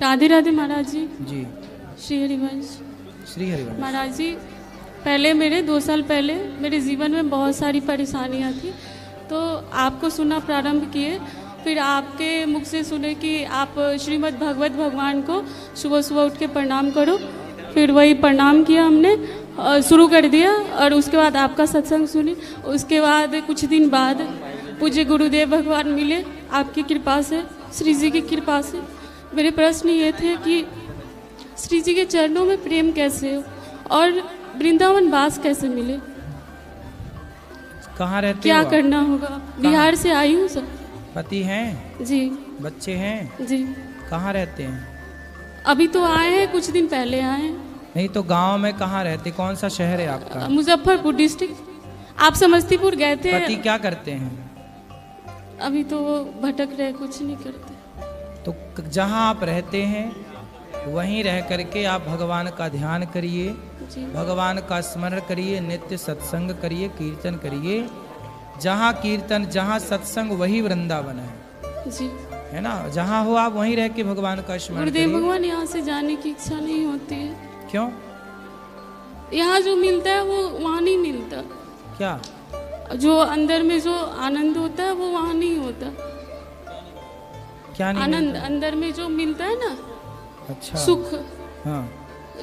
राधे राधे महाराज जी। जी श्री हरिवंश। श्री हरिवंश। महाराज जी, पहले मेरे 2 साल पहले मेरे जीवन में बहुत सारी परेशानियां थी, तो आपको सुनना प्रारंभ किए, फिर आपके मुख से सुने कि आप श्रीमद् भगवत भगवान को सुबह सुबह उठ के प्रणाम करो, फिर वही प्रणाम किया हमने, शुरू कर दिया, और उसके बाद आपका सत्संग सुनी। उसके बाद कुछ दिन बाद पूज्य गुरुदेव भगवान मिले आपकी कृपा से, श्री जी की कृपा से। मेरे प्रश्न ये थे कि श्री जी के चरणों में प्रेम कैसे हो और वृंदावन वास कैसे मिले, कहाँ रहते क्या हो? करना होगा? बिहार से आई हूँ सर। पति हैं? जी। बच्चे हैं? जी। कहाँ रहते हैं? अभी तो आए हैं, कुछ दिन पहले आए हैं। नहीं तो गांव में कहाँ रहते? कौन सा शहर है आपका? मुजफ्फरपुर डिस्ट्रिक्ट। आप समस्तीपुर गए थे? पति क्या करते हैं? अभी तो वो भटक रहे, कुछ नहीं करते। तो जहाँ आप रहते हैं वहीं रह करके आप भगवान का ध्यान करिए, भगवान का स्मरण करिए, नित्य सत्संग करिए, कीर्तन करिए। जहाँ कीर्तन, जहाँ सत्संग, वही वृंदावन है जी, है ना। जहाँ हो आप वहीं रह के भगवान का स्मरण करिए। गुरुदेव भगवान, यहाँ से जाने की इच्छा नहीं होती है। क्यों? यहाँ जो मिलता है वो वहाँ नहीं मिलता। क्या? जो अंदर में जो आनंद होता है वो वहाँ नहीं होता। क्या नहीं आनंद मिलता? अंदर में जो मिलता है ना, अच्छा, सुख, हाँ।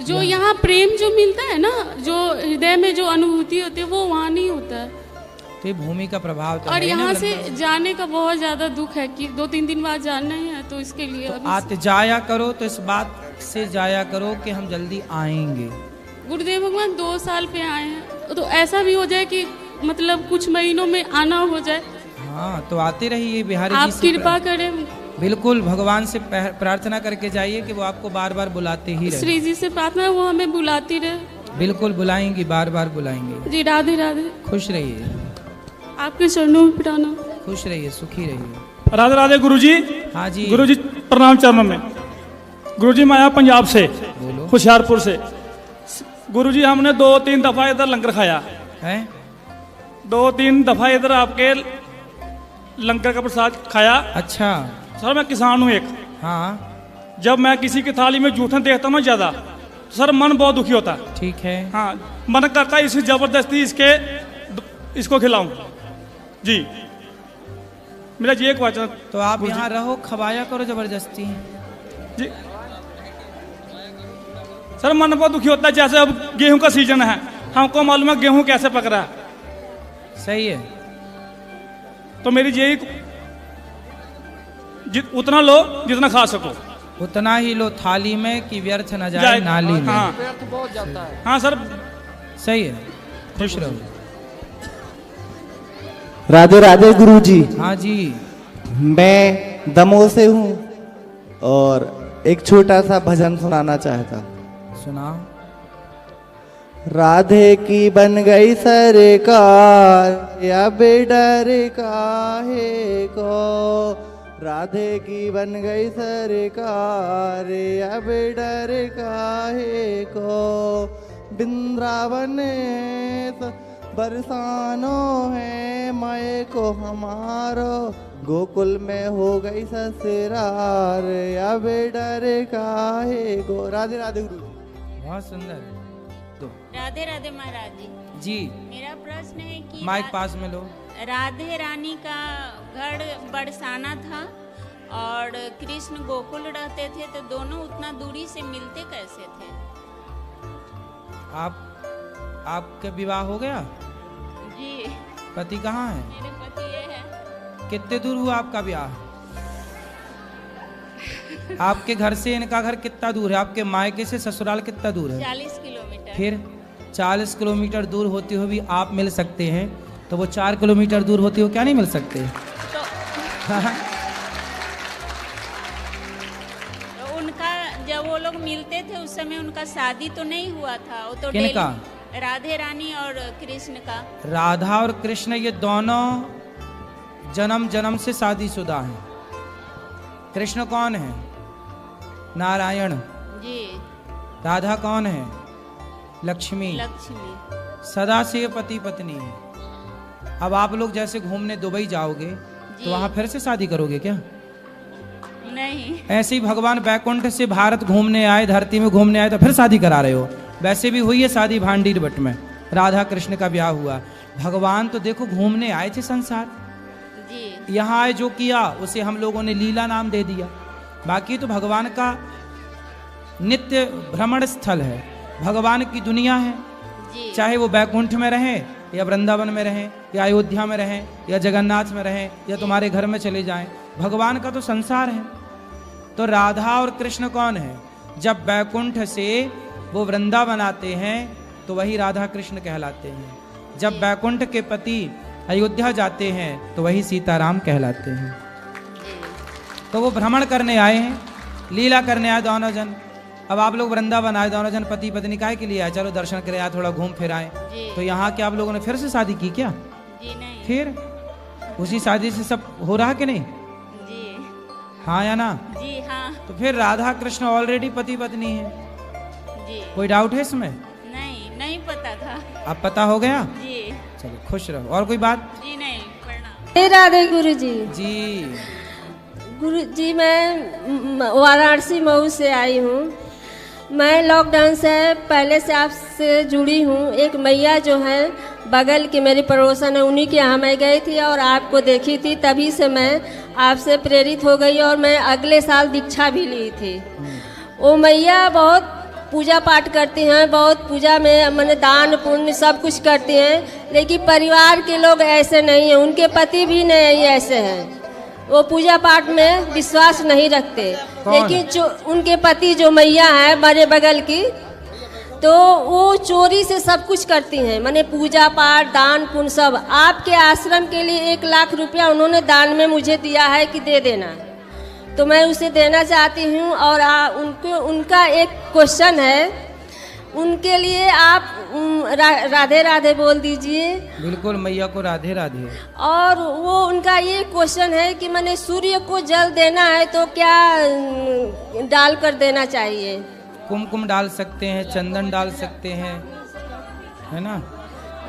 जो यहाँ प्रेम जो मिलता है ना, जो हृदय में जो अनुभूति होती है वो वहाँ नहीं होता है। तो ये भूमि का प्रभाव तो और है ना यहाँ से वृंदावन। जाने का बहुत ज्यादा दुख है कि 2-3 दिन बाद जाना ही है, तो इसके लिए तो अभी आते जाया करो, तो इस बात से जाया करो कि हम जल्दी आएंगे। गुरुदेव भगवान 2 साल पे आए हैं, तो ऐसा भी हो जाए कि मतलब कुछ महीनों में आना हो जाए। हाँ तो आते रहिए बिहारी आप जी से कृपा करें। बिल्कुल भगवान से प्रार्थना करके जाइए कि वो आपको बार बार बुलाते ही रहे। श्री जी से प्रार्थना है वो हमें बुलाती रहे। बिल्कुल बुलाएंगी, बार बार बुलाएंगे। जी, राधे राधे। खुश रहिए, आपके चरणों में प्रणाम। खुश रहिए, सुखी रहिए। राधे राधे गुरुजी। हाँ जी गुरुजी प्रणाम चरणों में। गुरुजी मैं आया पंजाब से, बोलो। होशियारपुर से। गुरुजी हमने 2-3 दफा इधर लंगर खाया है। 2-3 दफा इधर आपके लंगर का प्रसाद खाया। अच्छा। सर मैं किसान हूँ एक। हाँ जब मैं किसी की थाली में जूठन देखता हूँ ना ज्यादा, तो सर मन बहुत दुखी होता है। ठीक है। हाँ, मन करता है इसे जबरदस्ती इसको खिलाऊं। जी, मेरा ये एक वचन। तो आप यहाँ रहो, खवाया करो जबरदस्ती। जी सर, मन बहुत दुखी होता है। जैसे अब गेहूं का सीजन है, हमको मालूम है गेहूं कैसे पक रहा है। सही है। तो मेरी यही उतना लो जितना खा सको, उतना ही लो थाली में कि व्यर्थ न जाए नाली में। हाँ बहुत जाता है। हाँ सर। सही है, खुश रहो। राधे राधे गुरुजी। हाँ जी। मैं दमोह से हूँ और एक छोटा सा भजन सुनाना चाहता। सुना। राधे की बन गई सरकार या बेडर काहे को, राधे की बन गई सरकार या बेडर काहे को, वृंदावन बरसानो है मय को हमारो, गोकुल में हो गई ससुरार या बेडर काहे को। राधे राधे गुरु। बहुत सुंदर। तो राधे राधे महाराज जी। जी, मेरा प्रश्न है कि माइक पास में लो। राधे रानी का घर बरसाना था और कृष्ण गोकुल रहते थे, तो दोनों उतना दूरी से मिलते कैसे थे? आपके विवाह हो गया? जी, पति कहाँ है? मेरे पति ये है। कितने दूर हुआ आपका ब्याह? आपके घर से इनका घर कितना दूर है? आपके मायके से ससुराल कितना दूर है? 40 किलोमीटर। फिर 40 किलोमीटर दूर होते हुए भी आप मिल सकते हैं, तो वो 4 किलोमीटर दूर होते हुए क्या नहीं मिल सकते? तो उनका जब वो लोग मिलते थे उस समय उनका शादी तो नहीं हुआ था, वो तो किनका? राधे रानी और कृष्ण का। राधा और कृष्ण ये दोनों जन्म जन्म से शादीशुदा हैं। कृष्ण कौन है? नारायण। जी। राधा कौन है? लक्ष्मी। लक्ष्मी। सदा से ये पति पत्नी है। अब आप लोग जैसे घूमने दुबई जाओगे तो वहां फिर से शादी करोगे क्या? नहीं। ऐसे ही भगवान बैकुंठ से भारत घूमने आए, धरती में घूमने आए, तो फिर शादी करा रहे हो। वैसे भी हुई है शादी भांडीर बट में, राधा कृष्ण का ब्याह हुआ। भगवान तो देखो घूमने आए थे संसार, जी यहाँ आए जो किया उसे हम लोगों ने लीला नाम दे दिया। बाकी तो भगवान का नित्य भ्रमण स्थल है, भगवान की दुनिया है। जी चाहे वो बैकुंठ में रहें या वृंदावन में रहें या अयोध्या में रहें या जगन्नाथ में रहें या तुम्हारे घर में चले जाएं, भगवान का तो संसार है। तो राधा और कृष्ण कौन है? जब बैकुंठ से वो वृंदावन आते हैं तो वही राधा कृष्ण कहलाते हैं। जब बैकुंठ के पति अयोध्या जाते हैं तो वही सीताराम कहलाते हैं। तो वो भ्रमण करने आए हैं, लीला करने आए दोनों जन। अब आप लोग वृंदावन आए दोनों जन, पति पत्नी काहे के लिए आए? चलो दर्शन करे आए, थोड़ा घूम फिर आए। जी तो यहाँ के आप लोगों ने फिर से शादी की क्या? जी नहीं। फिर उसी शादी से सब हो रहा कि नहीं? जी हाँ या ना? जी हाँ। तो फिर राधा कृष्ण ऑलरेडी पति पत्नी है, जी कोई डाउट है इसमें? नहीं पता था। अब पता हो गया? जी चलो खुश रहो। और कोई बात? जी नहीं प्रणाम। हे राधे गुरु जी। जी गुरु जी, मैं वाराणसी मऊ से आई हूँ। मैं लॉकडाउन से पहले से आपसे जुड़ी हूँ। एक मैया जो है बगल की मेरी पड़ोसन है, उन्हीं के यहाँ मैं गई थी और आपको देखी थी, तभी से मैं आपसे प्रेरित हो गई और मैं अगले साल दीक्षा भी ली थी। वो मैया बहुत पूजा पाठ करती हैं, बहुत पूजा में मैंने दान पुण्य सब कुछ करती हैं, लेकिन परिवार के लोग ऐसे नहीं हैं, उनके पति भी नहीं ऐसे हैं, वो पूजा पाठ में विश्वास नहीं रखते। लेकिन जो उनके पति जो मैया है मेरे बगल की, तो वो चोरी से सब कुछ करती हैं, माने पूजा पाठ दान पुण्य सब। आपके आश्रम के लिए 1 लाख रुपया उन्होंने दान में मुझे दिया है कि दे देना, तो मैं उसे देना चाहती हूँ। और उनका एक क्वेश्चन है, उनके लिए आप राधे राधे बोल दीजिए। बिल्कुल, मैया को राधे राधे। और वो उनका ये क्वेश्चन है कि मैंने सूर्य को जल देना है तो क्या डाल कर देना चाहिए? कुमकुम डाल सकते हैं, चंदन डाल सकते हैं, है ना?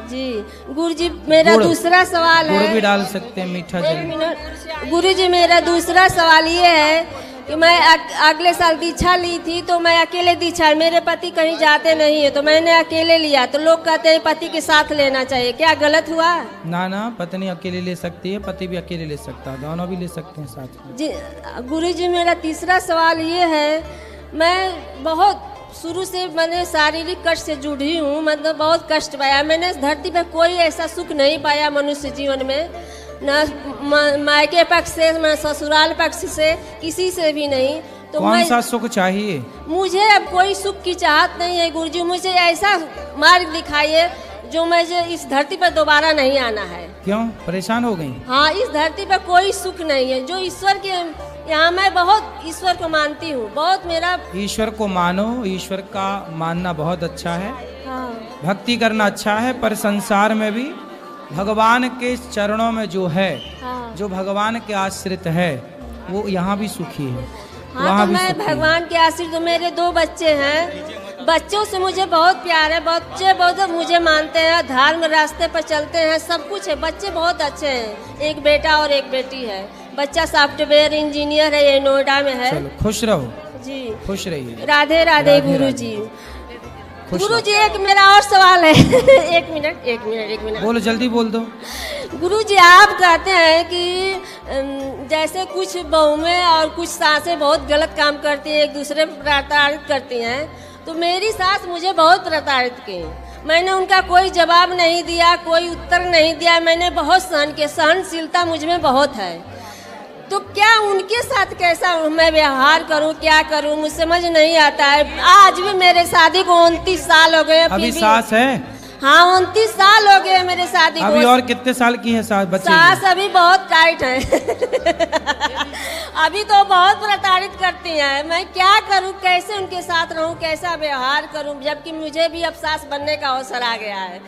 जी गुरु जी, मेरा गुड़ दूसरा सवाल है। गुड़ भी डाल सकते हैं, मीठा एक जल। मिनट गुरु जी, मेरा दूसरा सवाल ये है कि मैं अगले साल दीक्षा ली थी, तो मैं अकेले दीक्षा, मेरे पति कहीं जाते नहीं है, तो मैंने अकेले लिया। तो लोग कहते हैं पति के साथ लेना चाहिए, क्या गलत हुआ? ना ना, पत्नी अकेले ले सकती है, पति भी अकेले ले सकता है, दोनों भी ले सकते हैं साथ में। जी गुरु जी, मेरा तीसरा सवाल ये है, मैं बहुत शुरू से मैंने शारीरिक कष्ट से जुड़ी हूँ, मतलब बहुत कष्ट पाया मैंने। इस धरती पर कोई ऐसा सुख नहीं पाया मनुष्य जीवन में, न मायके पक्ष से न ससुराल पक्ष से, किसी से भी नहीं। तो कौन सा सुख चाहिए? मुझे अब कोई सुख की चाहत नहीं है गुरुजी, मुझे ऐसा मार्ग दिखाइए जो मुझे इस धरती पर दोबारा नहीं आना है। क्यों परेशान हो गई? हाँ, इस धरती पर कोई सुख नहीं है, जो ईश्वर के यहाँ मैं बहुत ईश्वर को मानती हूँ, बहुत मेरा। ईश्वर को मानो, ईश्वर का मानना बहुत अच्छा है, हाँ भक्ति करना अच्छा है, पर संसार में भी भगवान के चरणों में जो है, हाँ जो भगवान के आश्रित है, वो यहाँ भी सुखी है, हाँ। वहाँ तो भी मैं सुखी है। भगवान के आश्रित, तो मेरे 2 बच्चे हैं, बच्चों से मुझे बहुत प्यार है, बच्चे बहुत मुझे मानते हैं, धर्म रास्ते पर चलते हैं, सब कुछ है, बच्चे बहुत अच्छे हैं। एक बेटा और एक बेटी है, बच्चा सॉफ्टवेयर इंजीनियर है, ये नोएडा में है। चलो खुश रहो, जी खुश रहिए। राधे राधे गुरु जी। गुरु जी, एक मेरा और सवाल है। एक मिनट बोलो, जल्दी बोल दो। गुरु जी, आप कहते हैं कि जैसे कुछ बहुएं और कुछ सासें बहुत गलत काम करती हैं, एक दूसरे पर प्रताड़ित करती हैं, तो मेरी सास मुझे बहुत प्रताड़ित की, मैंने उनका कोई जवाब नहीं दिया, कोई उत्तर नहीं दिया, मैंने बहुत सहन किया, सहनशीलता मुझ में बहुत है। तो क्या उनके साथ कैसा मैं व्यवहार करूं, क्या करूं, मुझे समझ नहीं आता है। आज भी मेरे शादी को 29 साल हो गए। अभी सास है? हाँ, 29 साल हो गए मेरे शादी को। अभी और कितने साल की है सास? बच्चे सास अभी बहुत टाइट है। अभी तो बहुत प्रताड़ित करती हैं। मैं क्या करूं, कैसे उनके साथ रहूं, कैसा व्यवहार करूं, जबकि मुझे भी अब सास बनने का अवसर आ गया है।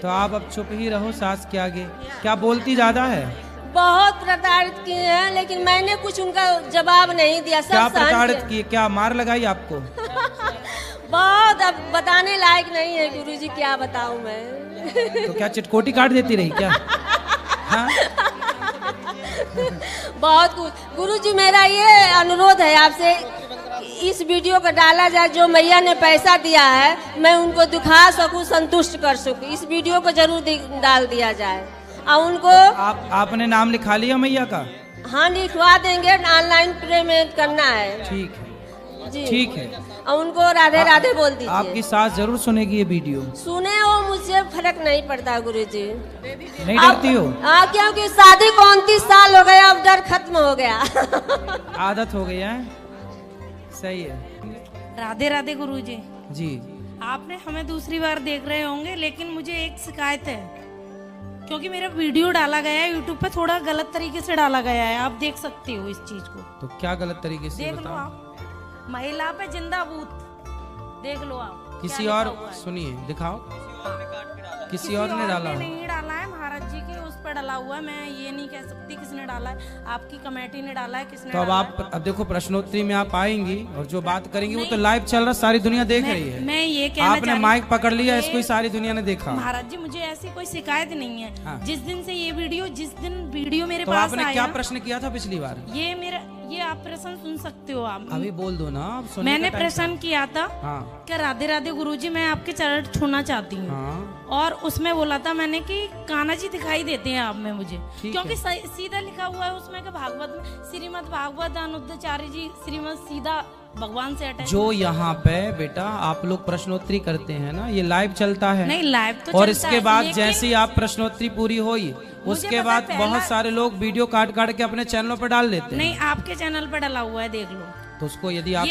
तो आप अब चुप ही रहो सास के आगे। क्या बोलती ज्यादा है? बहुत प्रताड़ित किए हैं, लेकिन मैंने कुछ उनका जवाब नहीं दिया। सब क्या सहन प्रताड़ित किया। किए? क्या मार लगाई आपको? बहुत, अब बताने लायक नहीं है गुरुजी, क्या बताऊं मैं। तो क्या चिटकोटी काट देती रही क्या? हाँ? बहुत कुछ। गुरुजी मेरा ये अनुरोध है आपसे, इस वीडियो को डाला जाए, जो मैया ने पैसा दिया है मैं उनको दिखा सकूं, संतुष्ट कर सकूं, इस वीडियो को जरूर डाल दिया जाए। और उनको आपने नाम लिखा लिया मैया का? हाँ लिखवा देंगे, ऑनलाइन पेमेंट करना है। ठीक है जी ठीक है। और उनको राधे राधे बोल दीजिए। आपकी सास जरूर सुनेगी ये वीडियो। सुने हो, मुझे फर्क नहीं पड़ता गुरुजी। नहीं डरती हो? हाँ, क्योंकि शादी को 29 साल हो गया, अब डर खत्म हो गया। आदत हो गई है। सही है। राधे राधे गुरुजी। जी आपने हमें दूसरी बार देख रहे होंगे, लेकिन मुझे एक शिकायत है, क्योंकि मेरा वीडियो डाला गया है यूट्यूब पे, थोड़ा गलत तरीके से डाला गया है। आप देख सकते हो इस चीज को। तो क्या गलत तरीके से? देख लो आप, महिला पे जिंदा भूत, देख लो आप। किसी क्या और लिखा हुआ है? सुनिए, दिखाओ। किसी और ने डाला? नहीं डाला है, महाराज जी के उस पर डाला हुआ है। मैं ये नहीं कह सकती किसने डाला है, आपकी कमेटी ने डाला है, किसने तो अब डाला आप अब देखो, प्रश्नोत्तरी में आप आएंगी और जो बात करेंगी वो तो लाइव चल रहा, सारी दुनिया देख रही है। मैं ये कहना आपने चाह रही माइक पकड़ लिया, इसको ही सारी दुनिया ने देखा। महाराज जी मुझे ऐसी कोई शिकायत नहीं है। हाँ। जिस दिन से ये वीडियो, जिस दिन वीडियो मेरे तो पास आपने आया, क्या प्रश्न किया था पिछली बार? ये आप प्रश्न सुन सकते हो आप। अभी बोल दो ना, आप सुनने मैंने का टाइम प्रश्न किया था हाँ कि राधे राधे गुरुजी मैं आपके चरण छूना चाहती हूँ। हाँ और उसमें बोला था मैंने कि कान्हा जी दिखाई देते हैं आप में मुझे, ठीक क्योंकि है। सीधा लिखा हुआ है उसमें कि भागवत में श्रीमद् भागवत अनुद्धाचार्य जी श्रीमद् सीधा भगवान से अटैच। जो यहाँ पे बेटा आप लोग प्रश्नोत्तरी करते हैं ना, ये लाइव चलता है। नहीं लाइव तो और चलता इसके है, बाद लेकिन जैसे ही आप प्रश्नोत्तरी पूरी हुई, उसके पता बाद है, बहुत सारे लोग वीडियो काट काट के अपने चैनलों पर डाल देते हैं। नहीं आपके चैनल पर डाला हुआ है, देख लो। तो उसको यदि आप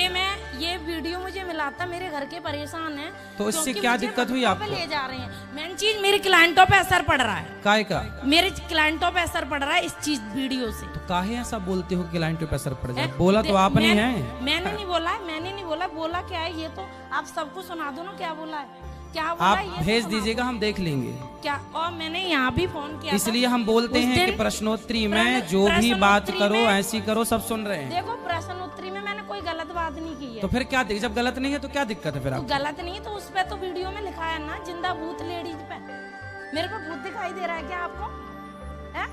ये वीडियो मुझे मिला था, मेरे घर के परेशान हैं, तो इससे क्योंकि क्या मुझे दिक्कत हुई वहाँ पे आपको? ले जा रहे हैं। मेन चीज मेरे क्लाइंटों पे असर पड़ रहा है, काय का? मेरे क्लाइंटों पे असर पड़ रहा है इस चीज वीडियो से। तो काहे ऐसा बोलते हो कि क्लाइंट पे असर पड़ जाए? बोला तो आपने है। मैंने नहीं बोला है, मैंने नहीं बोला। बोला क्या है ये तो आप सबको सुना दो ना, क्या बोला है, क्या बोला आप है, ये तो भेज सुना दीजिएगा, दो। हम देख लेंगे। क्या, और मैंने यहाँ भी फोन किया था। इसलिए हम बोलते उस हैं कि दिन प्रश्नोत्तरी में जो भी बात करो, ऐसी करो, सब सुन रहे हैं। देखो प्रश्नोत्तरी में मैंने कोई गलत बात नहीं की है। तो फिर क्या, जब गलत नहीं है तो क्या दिक्कत है फिर तो आपको? गलत नहीं है तो उस पे तो वीडियो में लिखा है ना, जिंदा भूत लेडीज पे। मेरे को भूत दिखाई दे रहा है क्या आपको? है?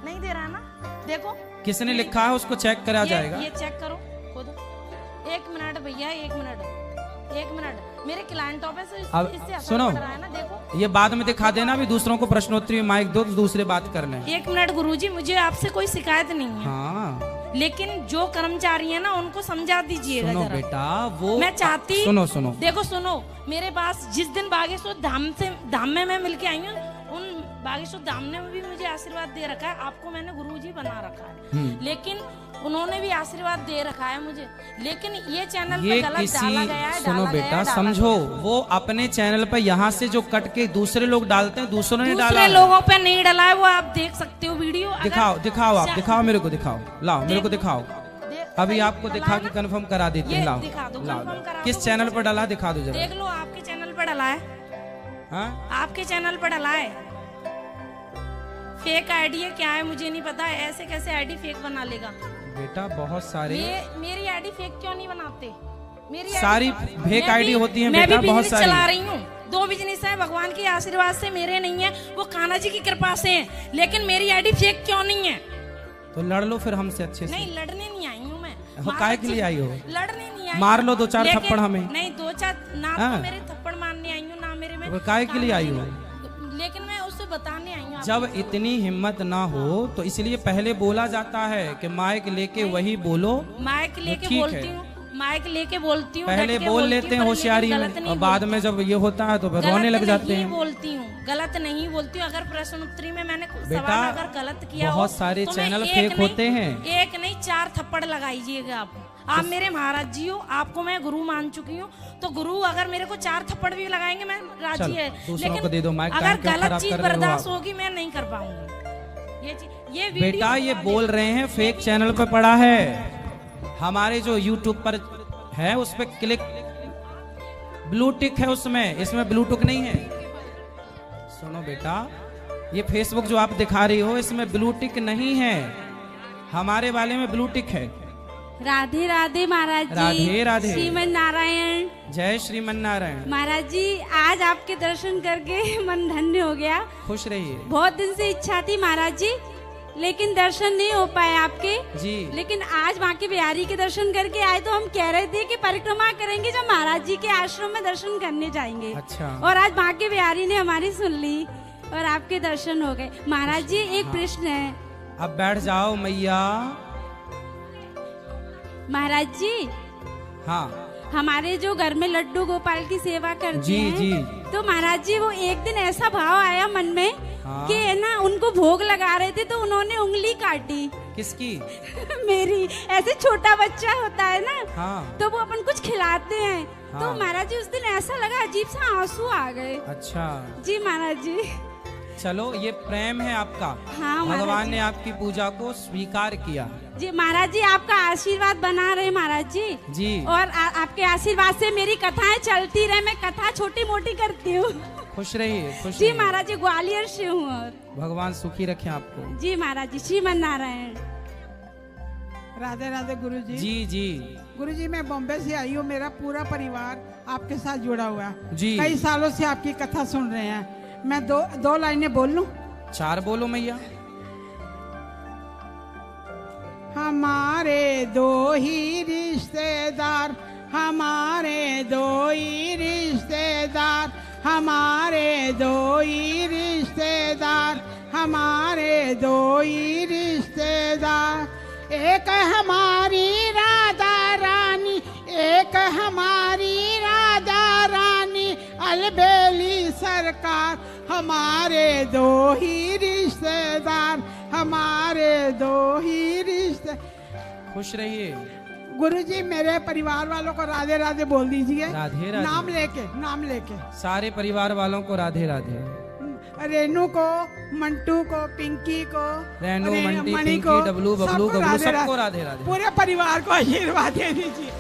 नहीं दे रहा है ना? देखो किसने लिखा है उसको चेक करा जाएगा। ये चेक करो खुद। एक मिनट भैया, एक मिनट मेरे क्लाइंटों पे से अब इससे असर सुनो, पड़ रहा है ना, देखो। ये बाद में दिखा देना, अभी दूसरों को प्रश्नोत्तरी में माइक दो तो दूसरे बात करने। एक मिनट गुरुजी, मुझे आपसे कोई शिकायत नहीं है, हाँ लेकिन जो कर्मचारी है ना उनको समझा दीजिएगा सुनो जरा। बेटा, वो मैं चाहती, सुनो देखो सुनो, मेरे पास जिस दिन बागेश्वर धाम में मैं मिलके आई हूँ, उन बागेश्वर धाम ने भी मुझे आशीर्वाद दे रखा है। आपको मैंने गुरुजी बना रखा है, लेकिन उन्होंने भी आशीर्वाद दे रखा है मुझे, लेकिन ये चैनल पे गलत डाला गया है। सुनो बेटा, समझो, वो अपने चैनल पर यहाँ से जो कट के दूसरे लोग डालते हैं, दूसरों ने डाला है। लोगों पे नहीं डाला है, वो आप देख सकते हो वीडियो। दिखाओ आप दिखाओ, मेरे को दिखाओ, लाओ मेरे को दिखाओ। अभी आपको दिखा के कंफर्म करा देते हैं। लाओ दिखा दो, लाओ, confirm करा किस दो। चैनल पर डाला दिखा दो जरा। देख लो, आपके चैनल पर डाला है, हाँ आपके चैनल पर डाला है। फेक आईडी है क्या है मुझे नहीं पता, ऐसे कैसे आईडी फेक बना लेगा बेटा? बहुत सारे मेरी आईडी फेक क्यों नहीं बनाते? मेरी सारी फेक आईडी होती है बेटा, बहुत सारी। चला रही हूँ, 2 बिजनेस है, भगवान के आशीर्वाद से मेरे नहीं है, वो कान्हा जी की कृपा से है, लेकिन मेरी आईडी फेक क्यों नहीं है? तो लड़ लो फिर हमसे अच्छे से। नहीं लड़ने नहीं आई हूँ मैं। काहे के लिए आई हो? लड़ने नहीं आई। मार लो 2-4 लेकिन- थप्पड़ हमें। नहीं 2-4 ना, हाँ। तो मेरे थप्पड़ मारने आई हूँ ना मेरे में। तो काहे के लिए आई हो? लेकिन मैं उससे बताने आई हूँ। जब इतनी हिम्मत ना हो तो इसलिए पहले बोला जाता है कि माइक लेके वही बोलो। माइक लेके ठीक बोलती है। हूँ, माइक लेके बोलती हूँ, पहले डट के बोल बोलती लेते हूँ, हैं पर होशियारी लेकिन में, गलत नहीं और बाद बोलती। में जब ये होता है तो फिर रोने लग जाते नहीं हैं। बोलती हूँ, गलत नहीं बोलती हूँ। अगर प्रश्नोत्तरी में मैंने बेटा, सवाल अगर गलत किया बहुत हो, सारे तो मैं चैनल एक फेक नहीं- होते हैं। एक नहीं 4 थप्पड़ लगाइएगा आप मेरे महाराज जी हो, आपको मैं गुरु मान चुकी हूँ, तो गुरु अगर मेरे को 4 थप्पड़ भी लगाएंगे मैं राजी चलो, है, दूसरों को दे दो माइक, अगर टाइम क्यों गलत खराब चीज कर रहे हो बर्दाश्त आप? होगी मैं नहीं कर पाऊंगी। ये वीडियो बेटा ये बोल रहे हैं फेक चैनल पर पड़ा है, हमारे जो यूट्यूब पर है उस पर क्लिक ब्लू टिक है उसमें, इसमें ब्लू टिक नहीं है। सुनो बेटा, ये फेसबुक जो आप दिखा रही हो इसमें ब्लू टिक नहीं है, हमारे वाले में ब्लू टिक है। राधे राधे महाराज जी। राधे राधे। श्रीमन नारायण। जय श्रीमन नारायण। महाराज जी आज आपके दर्शन करके मन धन्य हो गया। खुश रहिए। बहुत दिन से इच्छा थी महाराज जी लेकिन दर्शन नहीं हो पाए आपके जी। लेकिन आज माँ के बिहारी के दर्शन करके आए तो हम कह रहे थे कि परिक्रमा करेंगे जब महाराज जी के आश्रम में दर्शन करने जाएंगे। अच्छा। और आज माँ के बिहारी ने हमारी सुन ली और आपके दर्शन हो गए। महाराज जी एक प्रश्न है। अब बैठ जाओ मैया। महाराज जी हाँ हमारे जो घर में लड्डू गोपाल की सेवा करते जी हैं जी। तो महाराज जी वो एक दिन ऐसा भाव आया मन में हाँ। कि है ना उनको भोग लगा रहे थे तो उन्होंने उंगली काटी। किसकी? मेरी। ऐसे छोटा बच्चा होता है ना हाँ। तो वो अपन कुछ खिलाते हैं हाँ। तो महाराज जी उस दिन ऐसा लगा अजीब सा आंसू आ गए। अच्छा जी महाराज जी। चलो ये प्रेम है आपका। हाँ, महाराज भगवान जी। ने आपकी पूजा को स्वीकार किया। जी महाराज जी आपका आशीर्वाद बना रहे महाराज जी। जी। और आपके आशीर्वाद से मेरी कथाएं चलती रहे। मैं कथा छोटी मोटी करती हूँ। खुश रहिए खुश जी रहिए। महाराज जी ग्वालियर से हूँ। और भगवान सुखी रखे आपको। जी महाराज जी श्रीमन नारायण। राधे राधे गुरुजी। जी जी। गुरुजी मैं बॉम्बे से आई हूँ। मेरा पूरा परिवार आपके साथ जुड़ा हुआ है। जी। कई सालों से आपकी कथा सुन रहे हैं। मैं दो लाइनें बोल लूं? 4 बोलो मैया। हमारे दो ही रिश्तेदार, हमारे दो ही रिश्तेदार, हमारे दो ही रिश्तेदार, हमारे दो ही रिश्तेदार। एक हमारी राधा रानी, एक हमारी राधा रानी, अलबेली सरकार। हमारे दो ही रिश्तेदार, हमारे दो ही रिश्ते। खुश रहिए। गुरुजी मेरे परिवार वालों को राधे राधे बोल दीजिए। राधे राधे। नाम लेके सारे परिवार वालों को राधे राधे। रेनू को, मंटू को, पिंकी को, रेनू, मणि मंटी, को, पिंकी, डब्लू, बबलू, सबको गबलू, सबको राधे राधे। पूरे परिवार को आशीर्वाद दे दीजिए।